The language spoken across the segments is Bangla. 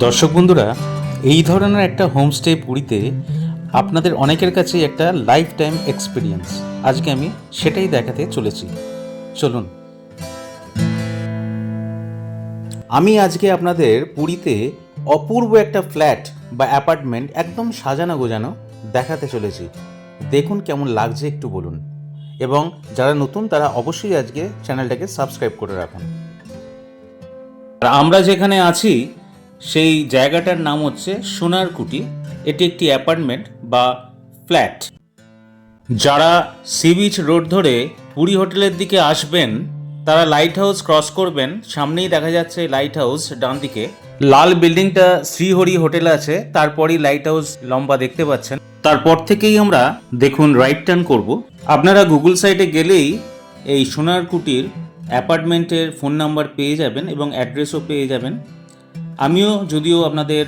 দর্শক বন্ধুরা, এই ধরনের একটা হোমস্টে পুরীতে আপনাদের অনেকের কাছেই একটা লাইফ টাইম এক্সপিরিয়েন্স। আজকে আমি সেটাই দেখাতে চলেছি। চলুন। আমি আজকে আপনাদের পুরীতে অপূর্ব একটা ফ্ল্যাট বা অ্যাপার্টমেন্ট একদম সাজানো গোজানো দেখাতে চলেছি। দেখুন কেমন লাগছে একটু বলুন, এবং যারা নতুন তারা অবশ্যই আজকে চ্যানেলটাকে সাবস্ক্রাইব করে রাখুন। আর আমরা যেখানে আছি সেই জায়গাটার নাম হচ্ছে সোনার কুটি। এটি একটি অ্যাপার্টমেন্ট বা ফ্ল্যাট। যারা সি বিচ রোড ধরে পুরী হোটেলের দিকে আসবেন তারা লাইট হাউস ক্রস করবেন, সামনেই দেখা যাচ্ছে লাইট হাউস, ডান দিকে লাল বিল্ডিংটা শ্রীহরি হোটেল আছে, তারপরই লাইট হাউস লম্বা দেখতে পাচ্ছেন। তারপর থেকেই আমরা দেখুন রাইট টার্ন করব। আপনারা গুগল সাইটে গেলেই এই সোনার কুটির অ্যাপার্টমেন্টের ফোন নাম্বার পেয়ে যাবেন এবং অ্যাড্রেসও পেয়ে যাবেন। আমিও যদিও আপনাদের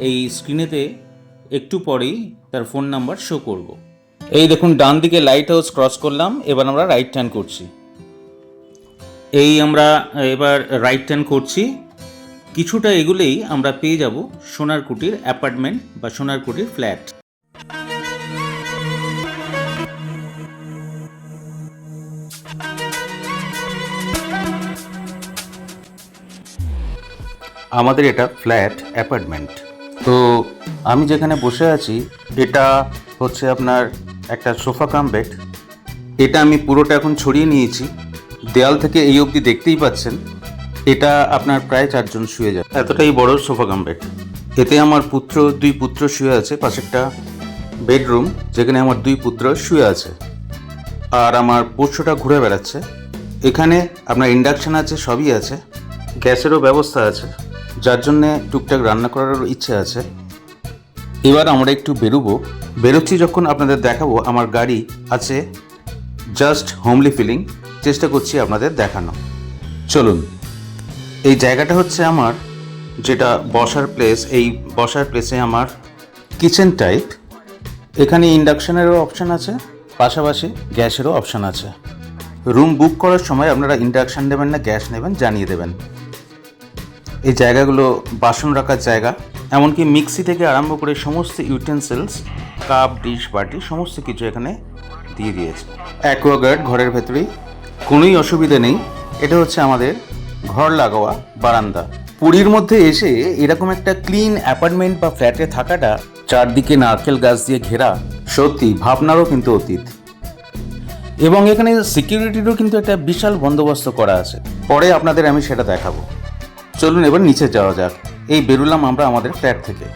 এই স্ক্রিনেতে একটু পরেই তার ফোন নাম্বার শো করব। এই দেখুন ডান দিকে লাইট হাউস ক্রস করলাম, এবার আমরা রাইট টার্ন করছি। এই আমরা এবার রাইট টার্ন করছি, কিছুটা এগুলেই আমরা পেয়ে যাব সোনার কুটির অ্যাপার্টমেন্ট বা সোনার কুটির ফ্ল্যাট। আমাদের এটা ফ্ল্যাট অ্যাপার্টমেন্ট। তো আমি যেখানে বসে আছি এটা হচ্ছে আপনার একটা সোফা কাম বেড। এটা আমি পুরোটা এখন ছড়িয়ে নিয়েছি, দেয়াল থেকে এই অবধি দেখতেই পাচ্ছেন। এটা আপনার প্রায় 4 জন শুয়ে যায়, এতটাই বড় সোফা কাম বেড। এতে আমার দুই পুত্র শুয়ে আছে। পাশে একটা বেডরুম যেখানে আমার 2 পুত্র শুয়ে আছে, আর আমার পোষ্যটা ঘুরে বেড়াচ্ছে। এখানে আপনার ইন্ডাকশন আছে, সবই আছে, গ্যাসেরও ব্যবস্থা আছে, যার জন্যে টুকটাক রান্না করারও ইচ্ছে আছে। এবার আমরা একটু বেরোচ্ছি যখন আপনাদের দেখাবো। আমার গাড়ি আছে, জাস্ট হোমলি ফিলিং চেষ্টা করছি আপনাদের দেখানো। চলুন। এই জায়গাটা হচ্ছে আমার যেটা বসার প্লেস। এই বসার প্লেসে আমার কিচেন টাইপ। এখানে ইন্ডাকশনেরও অপশান আছে, পাশাপাশি গ্যাসেরও অপশান আছে। রুম বুক করার সময় আপনারা ইন্ডাকশান নেবেন না গ্যাস নেবেন জানিয়ে দেবেন। এই জায়গাগুলো বাসন রাখার জায়গা, এমনকি মিক্সি থেকে আরম্ভ করে সমস্ত ইউটেন্সিলস, কাপ, ডিশ, বাটি সমস্ত কিছু এখানে দিয়ে দিয়েছে। অ্যাকোয়াগার্ড ঘরের ভেতরেই, কোনোই অসুবিধে নেই। এটা হচ্ছে আমাদের ঘর লাগোয়া বারান্দা। পুরীর মধ্যে এসে এরকম একটা ক্লিন অ্যাপার্টমেন্ট বা ফ্ল্যাটে থাকাটা, চারদিকে নারকেল গাছ দিয়ে ঘেরা, সত্যি ভাবনারও কিন্তু অতীত। এবং এখানে সিকিউরিটিরও কিন্তু একটা বিশাল বন্দোবস্ত করা আছে, পরে আপনাদের আমি সেটা দেখাবো। চলুন এবার নিচে যাওয়া যাক। এই বেরোলাম আমরা আমাদের ফ্ল্যাট থেকে।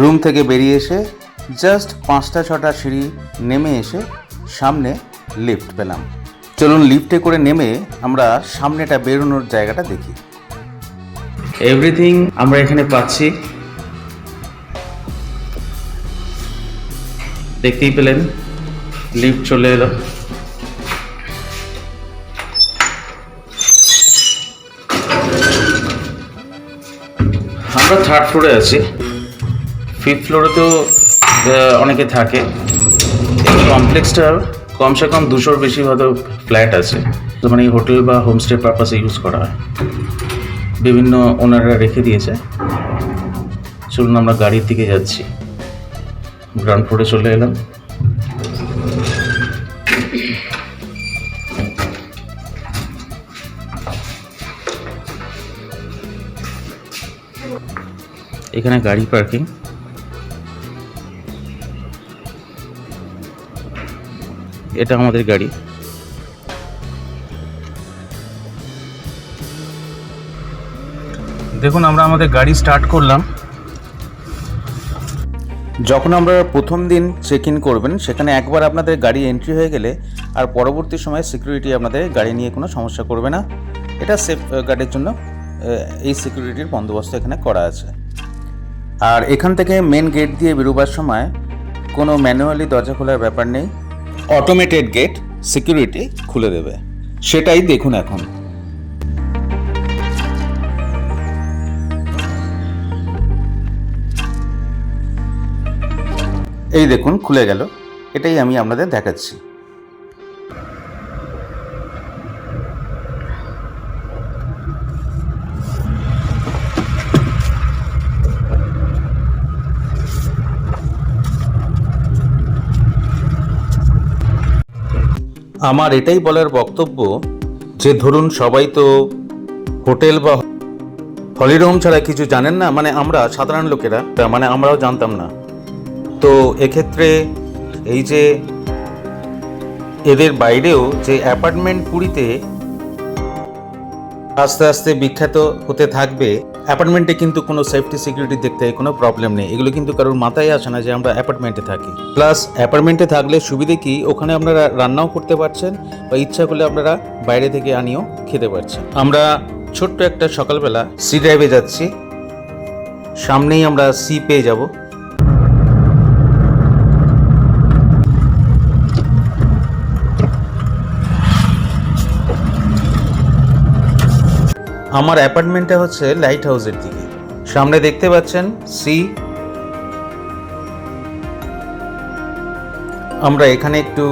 রুম থেকে বেরিয়ে এসে জাস্ট 5-6টা সিঁড়ি নেমে এসে সামনে লিফট পেলাম। চলুন লিফটে করে নেমে আমরা সামনেটা বেরোনোর জায়গাটা দেখি। এভরিথিং আমরা এখানে পাচ্ছি, দেখতেই পেলেন। লিফট চলে এলো। আমরা 3rd ফ্লোরে আছি। 5th ফ্লোরে তো অনেকে থাকে। এই কমপ্লেক্সটা কমসে কম 200-র বেশি হয়তো ফ্ল্যাট আছে, তো মানে হোটেল বা হোমস্টে পারপাসে ইউজ করা হয়। বিভিন্ন ওনাররা রেখে দিয়েছে। চলুন আমরা গাড়ির দিকে যাচ্ছি। গ্রাউন্ড ফ্লোরে চলে এলাম। এখানে গাড়ি পার্কিং। এটা আমাদের গাড়ি। দেখুন আমরা আমাদের গাড়ি স্টার্ট করলাম। যখন আমরা প্রথম দিন চেক ইন করবেন সেখানে একবার আপনাদের গাড়ি এন্ট্রি হয়ে গেলে আর পরবর্তী সময়ে সিকিউরিটি আপনাদের গাড়ি নিয়ে কোনো সমস্যা করবে না। এটা সেফ গার্ডের জন্য এই সিকিউরিটির বন্দোবস্ত এখানে করা আছে। আর এখান থেকে মেন গেট দিয়ে বেরোবার সময় কোনো ম্যানুয়ালি দরজা খোলার ব্যাপার নেই, অটোমেটেড গেট সিকিউরিটি খুলে দেবে। সেটাই দেখুন এখন। এই দেখুন খুলে গেল। এটাই আমি আপনাদের দেখাচ্ছি। আমার এটাই বলার বক্তব্য যে ধরুন সবাই তো হোটেল বা হলিডে হোম ছাড়া কিছু জানেন না, মানে আমরা সাধারণ লোকেরা, মানে আমরাও জানতাম না। তো এক্ষেত্রে এই যে এদের বাইরেও যে অ্যাপার্টমেন্ট পুরীতে আস্তে আস্তে বিখ্যাত হতে থাকবে, অ্যাপার্টমেন্টে কিন্তু কোনো সেফটি সিকিউরিটি দেখতে কোনো প্রবলেম নেই, এগুলো কিন্তু কারোর মাথায় আসে না যে আমরা অ্যাপার্টমেন্টে থাকি। প্লাস অ্যাপার্টমেন্টে থাকলে সুবিধে কি, ওখানে আপনারা রান্নাও করতে পারছেন বা ইচ্ছা করলে আপনারা বাইরে থেকে আনিও খেতে পারছেন। আমরা ছোট্ট একটা সকালবেলা সি ড্রাইভে যাচ্ছি, সামনেই আমরা সি পেয়ে যাব। আমার অ্যাপার্টমেন্টটা হচ্ছে লাইট হাউসের দিকে, সামনে দেখতে পাচ্ছেন সি। আমরা এখানে একটু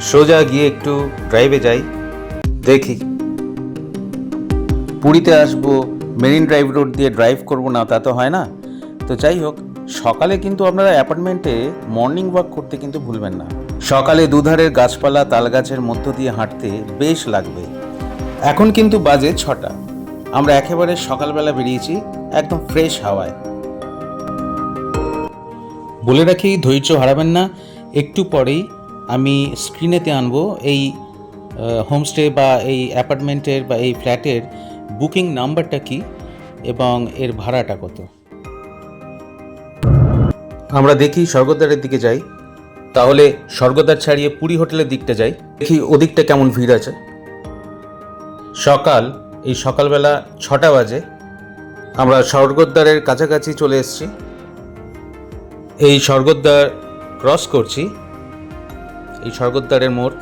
সোজা গিয়ে একটু ড্রাইভে যাই, দেখি। পুরীতে আসবো, মেরিন ড্রাইভ রোড দিয়ে ড্রাইভ করব না তা তো হয় না। তো যাই হোক, সকালে কিন্তু আপনারা অ্যাপার্টমেন্টে মর্নিং ওয়াক করতে কিন্তু ভুলবেন না। সকালে দুধারের গাছপালা তাল গাছের মধ্য দিয়ে হাঁটতে বেশ লাগবে। এখন কিন্তু বাজে 6টা, আমরা একেবারে সকালবেলা বেরিয়েছি একদম ফ্রেশ হাওয়ায়। বলে রাখি, ধৈর্য হারাবেন না, একটু পরেই আমি স্ক্রিনেতে আনবো এই হোমস্টে বা এই অ্যাপার্টমেন্টের বা এই ফ্ল্যাটের বুকিং নাম্বারটা কি এবং এর ভাড়াটা কত। আমরা দেখি স্বর্গদ্বারের দিকে যাই, তাহলে স্বর্গদ্বার ছাড়িয়ে পুরী হোটেলের দিকটা যাই, দেখি ওদিকটা কেমন ভিড় আছে। এই সকালবেলা 6টা বাজে, আমরা স্বর্গদ্বারের কাছাকাছি চলে এসেছি। এই স্বর্গদ্বার ক্রস করছি, এই স্বর্গদ্বারের মোড়।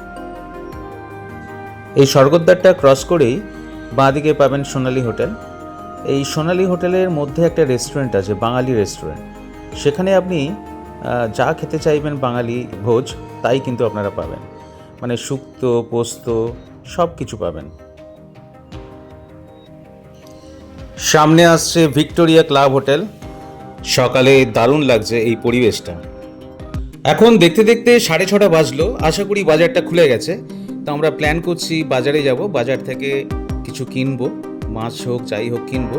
এই স্বর্গদ্বারটা ক্রস করেই বাঁদিকে পাবেন সোনালী হোটেল। এই সোনালী হোটেলের মধ্যে একটা রেস্টুরেন্ট আছে, বাঙালি রেস্টুরেন্ট। সেখানে আপনি যা খেতে চাইবেন বাঙালি ভোজ, তাই কিন্তু আপনারা পাবেন, মানে শুক্তো পোস্ত সব কিছু পাবেন। সামনে আসছে ভিক্টোরিয়া ক্লাব হোটেল। সকালে দারুণ লাগছে এই পরিবেশটা। এখন দেখতে দেখতে 6:30 বাজলো, আশা করি বাজারটা খুলে গেছে। তো আমরা প্ল্যান করছি বাজারে যাব, বাজার থেকে কিছু কিনবো, মাছ হোক যাই হোক কিনবো।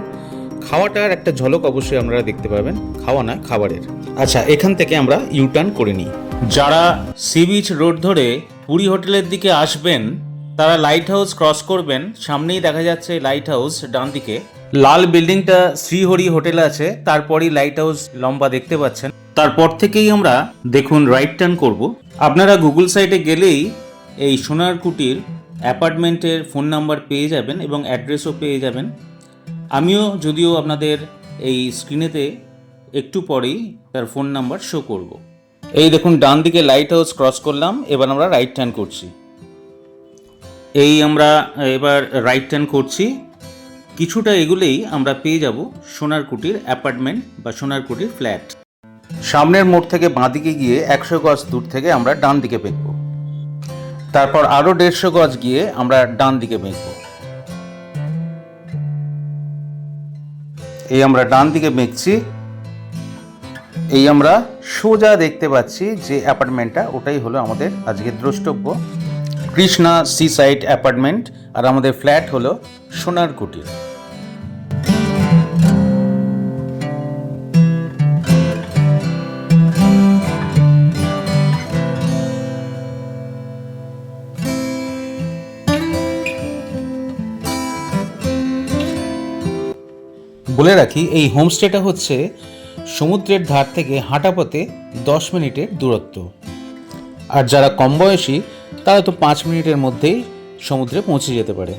খাওয়াটার একটা ঝলক অবশ্যই আপনারা দেখতে পাবেন, খাওয়া না খাবারের। আচ্ছা, এখান থেকে আমরা ইউটার্ন করে নিই। যারা সি বিচ রোড ধরে পুরী হোটেলের দিকে আসবেন তারা লাইট হাউস ক্রস করবেন, সামনেই দেখা যাচ্ছে লাইট হাউস, ডান দিকে লাল বিল্ডিংটা শ্রীহরি হোটেল আছে, তারপরই লাইট হাউস লম্বা দেখতে পাচ্ছেন। তারপর থেকেই আমরা দেখুন রাইট টার্ন করব। আপনারা গুগল সাইটে গেলেই এই সোনার কুটির অ্যাপার্টমেন্টের ফোন নাম্বার পেয়ে যাবেন এবং অ্যাড্রেসও পেয়ে যাবেন। আমিও যদিও আপনাদের এই স্ক্রিনেতে একটু পরেই তার ফোন নাম্বার শো করব। এই দেখুন ডান দিকে লাইট হাউস ক্রস করলাম, এবার আমরা রাইট টার্ন করছি। এই আমরা এবার রাইট টার্ন করছি, কিছুটা এগুলেই আমরা পেয়ে যাব সোনার কুটির অ্যাপার্টমেন্ট বা সোনার কুটির ফ্ল্যাট। সামনের মোড় থেকে বাঁদিকে গিয়ে 100 গজ দূর থেকে আমরা ডান দিকে বেঁকব, তারপর আরও 150 গজ গিয়ে আমরা ডান দিকে বেঁকব। এই আমরা ডান দিকে বেঁকছি, এই আমরা সোজা দেখতে পাচ্ছি যে অ্যাপার্টমেন্টটা, ওটাই হলো আমাদের আজকে দ্রষ্টব্য, কৃষ্ণা সি সাইড অ্যাপার্টমেন্ট। আর আমাদের ফ্ল্যাট হলো সোনার কুটির। বলে রাখি, এই হোমস্টেটা হচ্ছে সমুদ্রের ধার থেকে হাঁটা পথে 10 মিনিটের দূরত্ব। আর যারা কম বয়সী তারা তো 5 মিনিটের মধ্যেই সমুদ্রে পৌঁছে যেতে পারে।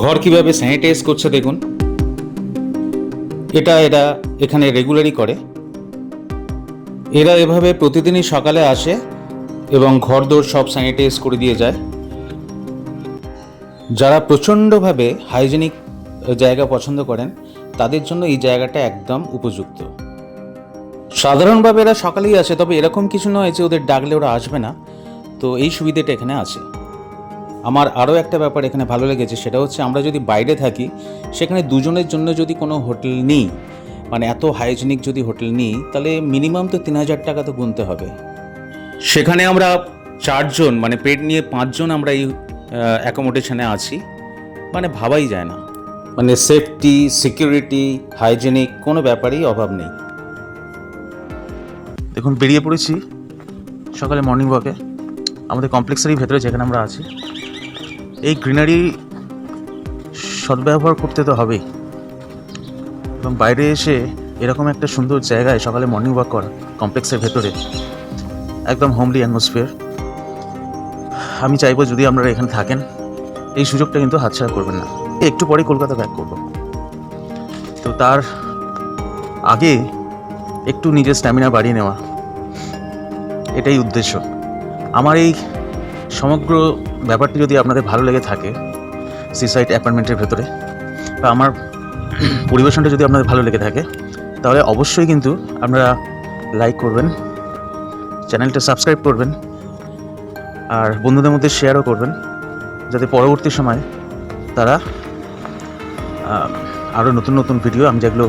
ঘর কিভাবে স্যানিটাইজ করছে দেখুন। এরা এখানে রেগুলারই করে। এরা এভাবে প্রতিদিনই সকালে আসে এবং ঘরদোর সব স্যানিটাইজ করে দিয়ে যায়। যারা প্রচণ্ডভাবে হাইজেনিক জায়গা পছন্দ করেন তাদের জন্য এই জায়গাটা একদম উপযুক্ত। সাধারণভাবে এরা সকালেই আসে, তবে এরকম কিছু নয় যে ওদের ডাকলে ওরা আসবে না, তো এই সুবিধাটা এখানে আছে। আমার আরও একটা ব্যাপার এখানে ভালো লেগেছে, সেটা হচ্ছে আমরা যদি বাইরে থাকি সেখানে দুজনের জন্য যদি কোনো হোটেল নিই, মানে এত হাইজেনিক যদি হোটেল নিই, তাহলে মিনিমাম তো 3,000 টাকা তো গুনতে হবে। সেখানে আমরা 4 জন, মানে পেট নিয়ে 5 জন আমরা এই অ্যাকোমোডেশনে আছি, মানে ভাবাই যায় না। মানে সেফটি, সিকিউরিটি, হাইজেনিক কোনো ব্যাপারেই অভাব নেই। দেখুন, বেরিয়ে পড়েছি সকালে মর্নিং ওয়াকে আমাদের কমপ্লেক্সেরই ভেতরে যেখানে আমরা আছি। এই গ্রিনারি সদ্ব্যবহার করতে তো হবেই, এবং বাইরে এসে এরকম একটা সুন্দর জায়গায় সকালে মর্নিং ওয়াক করা কমপ্লেক্সের ভেতরে, একদম হোমলি অ্যাটমসফিয়ার। আমি চাইবো যদি আপনারা এখানে থাকেন এই সুযোগটা কিন্তু হাতছাড়া করবেন না। একটু পরে কলকাতা ব্যাক করব, তো তার আগে একটু নিজের স্ট্যামিনা বাড়িয়ে নেওয়া, এটাই উদ্দেশ্য আমার। এই সমগ্র ব্যাপারটি যদি আপনাদের ভালো লেগে থাকে, সিসাইড অ্যাপার্টমেন্টের ভেতরে, বা আমার পরিবেশনটা যদি আপনাদের ভালো লেগে থাকে, তাহলে অবশ্যই কিন্তু আপনারা লাইক করবেন, চ্যানেলটা সাবস্ক্রাইব করবেন, আর বন্ধুদের মধ্যে শেয়ারও করবেন, যাতে পরবর্তী সময় তারা আরও নতুন নতুন ভিডিও আমি যেগুলো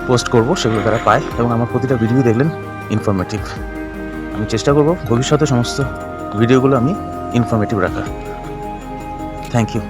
পোস্ট করব সেগুলো তারা পায়, এবং আমার প্রতিটা ভিডিও দেখলেন ইনফরমেটিভ। আমি চেষ্টা করব ভবিষ্যতে সমস্ত ভিডিওগুলো আমি ইনফরমেটিভ রাখার। Thank you.